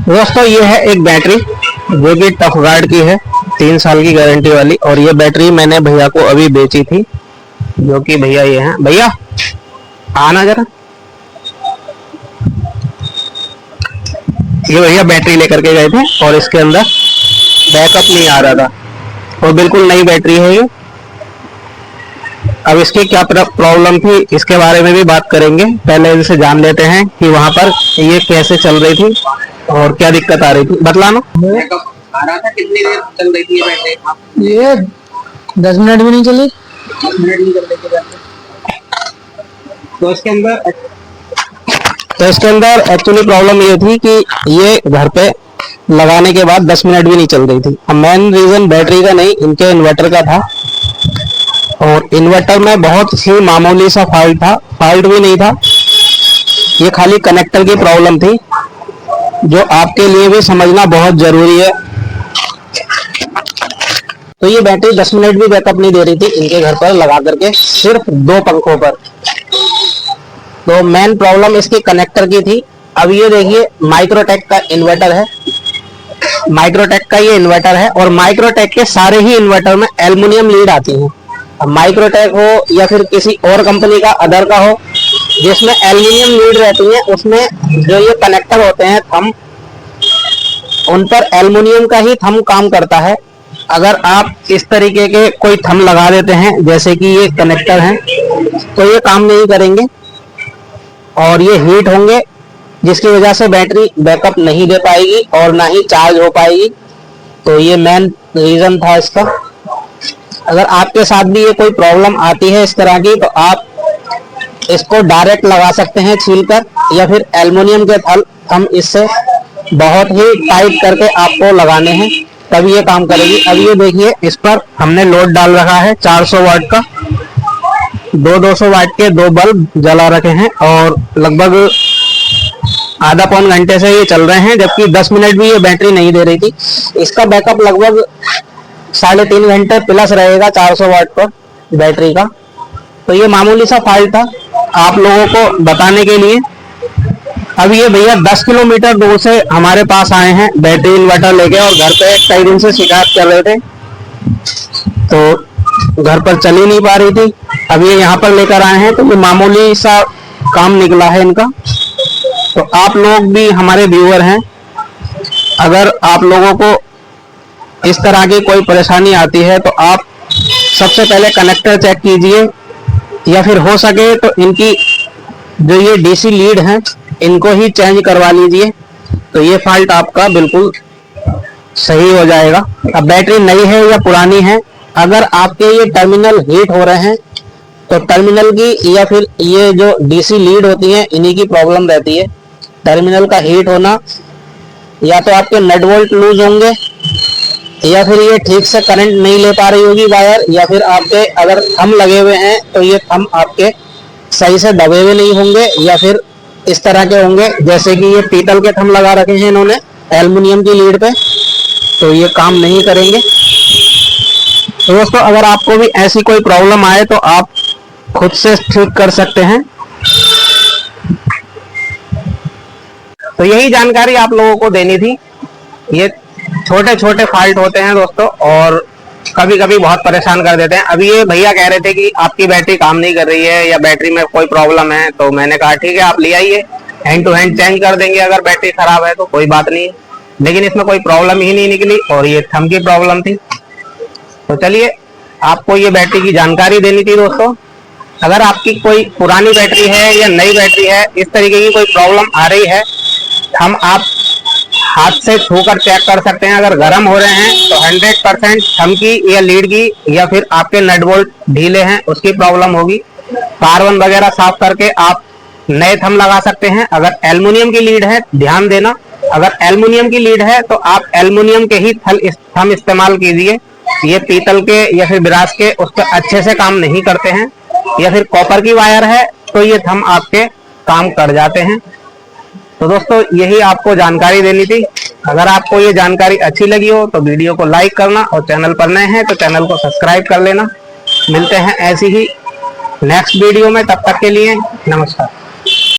दोस्तों ये है एक बैटरी जो कि टफ गार्ड की है, 3 साल की गारंटी वाली। और ये बैटरी मैंने भैया को अभी बेची थी, जो कि भैया ये हैं। भैया आना जरा, ये भैया बैटरी लेकर के गए थे और इसके अंदर बैकअप नहीं आ रहा था और बिल्कुल नई बैटरी है ये। अब इसकी क्या प्रॉब्लम थी इसके बारे में भी बात करेंगे। पहले इनसे जान लेते हैं कि वहां पर ये कैसे चल रही थी और क्या दिक्कत आ रही थी। बतलाना। आ रहा था, कितनी देर चल रही थी ये बैटरी? ये 10 मिनट भी नहीं चली। 10 मिनट नहीं चल रही थी बैटरी। तो इसके अंदर एक्चुअली प्रॉब्लम ये थी कि ये घर पे लगाने के बाद 10 मिनट भी नहीं चल रही थी। अब मेन रीजन बैटरी का नहीं, इनके इन्वर्टर का था। और इन्वर्टर में बहुत ही मामूली सा फॉल्ट था, फॉल्ट भी नहीं था, ये खाली कनेक्टर की प्रॉब्लम थी, जो आपके लिए भी समझना बहुत जरूरी है। तो ये बैटरी 10 मिनट भी बैकअप नहीं दे रही थी इनके घर पर लगा करके, सिर्फ 2 पंखों पर। तो मेन प्रॉब्लम इसके कनेक्टर की थी। अब ये देखिए माइक्रोटेक का इन्वर्टर है, माइक्रोटेक का ये इन्वर्टर है और माइक्रोटेक के सारे ही इन्वर्टर में एल्युमिनियम लीड आती है। अब माइक्रोटेक हो या फिर किसी और कंपनी का अदर का हो, जिसमें एल्युमिनियम लीड रहती है उसमें जो ये कनेक्टर होते हैं थंब, उन पर एल्युमिनियम का ही थंब काम करता है। अगर आप इस तरीके के कोई थंब लगा देते हैं जैसे कि ये कनेक्टर हैं, तो ये काम नहीं करेंगे और ये हीट होंगे, जिसकी वजह से बैटरी बैकअप नहीं दे पाएगी और ना ही चार्ज हो पाएगी। तो ये मेन रीजन था इसका। अगर आपके साथ भी ये कोई प्रॉब्लम आती है इस तरह की, तो आप इसको डायरेक्ट लगा सकते हैं छील कर, या फिर एल्युमिनियम के थंब इससे बहुत ही टाइट करके आपको लगाने हैं, तभी ये काम करेगी। अब ये देखिए इस पर हमने लोड डाल रखा है 400 वाट का, 200 वाट के 2 बल्ब जला रखे हैं और लगभग आधा पौन घंटे से ये चल रहे हैं, जबकि 10 मिनट भी ये बैटरी नहीं दे रही थी। इसका बैकअप लगभग 3.5 घंटे प्लस रहेगा 400 वाट पर बैटरी का। तो ये मामूली सा फॉल्ट था आप लोगों को बताने के लिए। अब ये भैया 10 किलोमीटर दूर से हमारे पास आए हैं बैटरी इन्वर्टर लेके, और घर पे कई दिन से शिकायत कर रहे थे, तो घर पर चल ही नहीं पा रही थी। अब ये यहाँ पर लेकर आए हैं, तो ये मामूली सा काम निकला है इनका। तो आप लोग भी हमारे व्यूअर हैं, अगर आप लोगों को इस तरह की कोई परेशानी आती है तो आप सबसे पहले कनेक्टर चेक कीजिए, या फिर हो सके तो इनकी जो ये डीसी लीड हैं इनको ही चेंज करवा लीजिए, तो ये फॉल्ट आपका बिल्कुल सही हो जाएगा। अब बैटरी नई है या पुरानी है, अगर आपके ये टर्मिनल हीट हो रहे हैं तो टर्मिनल की या फिर ये जो डीसी लीड होती है इन्हीं की प्रॉब्लम रहती है। टर्मिनल का हीट होना, या तो आपके नट बोल्ट लूज होंगे, या फिर ये ठीक से करंट नहीं ले पा रही होगी वायर, या फिर आपके अगर थंब लगे हुए हैं तो ये थंब आपके सही से दबे हुए नहीं होंगे, या फिर इस तरह के होंगे जैसे कि ये पीतल के थंब लगा रखे हैं इन्होंने एल्युमिनियम की लीड पे, तो ये काम नहीं करेंगे। तो दोस्तों अगर आपको भी ऐसी कोई प्रॉब्लम आए तो आप खुद से ठीक कर सकते हैं। तो यही जानकारी आप लोगों को देनी थी। ये छोटे छोटे फॉल्ट होते हैं दोस्तों, और कभी कभी बहुत परेशान कर देते हैं। अभी ये भैया कह रहे थे कि आपकी बैटरी काम नहीं कर रही है या बैटरी में कोई प्रॉब्लम है, तो मैंने कहा ठीक है आप ले आइए, हैंड टू हैंड चेंज कर देंगे। अगर बैटरी खराब है तो कोई बात नहीं है, लेकिन इसमें कोई प्रॉब्लम ही नहीं निकली और ये थंब की प्रॉब्लम थी। तो चलिए आपको ये बैटरी की जानकारी देनी थी दोस्तों। अगर आपकी कोई पुरानी बैटरी है या नई बैटरी है, इस तरीके की कोई प्रॉब्लम आ रही है, हम आप हाथ से छूकर चेक कर सकते हैं। अगर गर्म हो रहे हैं तो 100% थंब की या लीड की या फिर आपके नट बोल्ट ढीले हैं उसकी प्रॉब्लम होगी। कार्बन वगैरह साफ करके आप नए थंब लगा सकते हैं। अगर एल्युमिनियम की लीड है, ध्यान देना, अगर एल्युमिनियम की लीड है तो आप एल्युमिनियम के ही थंब इस्तेमाल कीजिए। ये पीतल के या फिर ब्रास के उस पर अच्छे से काम नहीं करते हैं, या फिर कॉपर की वायर है तो ये थंब आपके काम कर जाते हैं। तो दोस्तों यही आपको जानकारी देनी थी। अगर आपको ये जानकारी अच्छी लगी हो तो वीडियो को लाइक करना, और चैनल पर नए हैं तो चैनल को सब्सक्राइब कर लेना। मिलते हैं ऐसी ही नेक्स्ट वीडियो में, तब तक के लिए नमस्कार।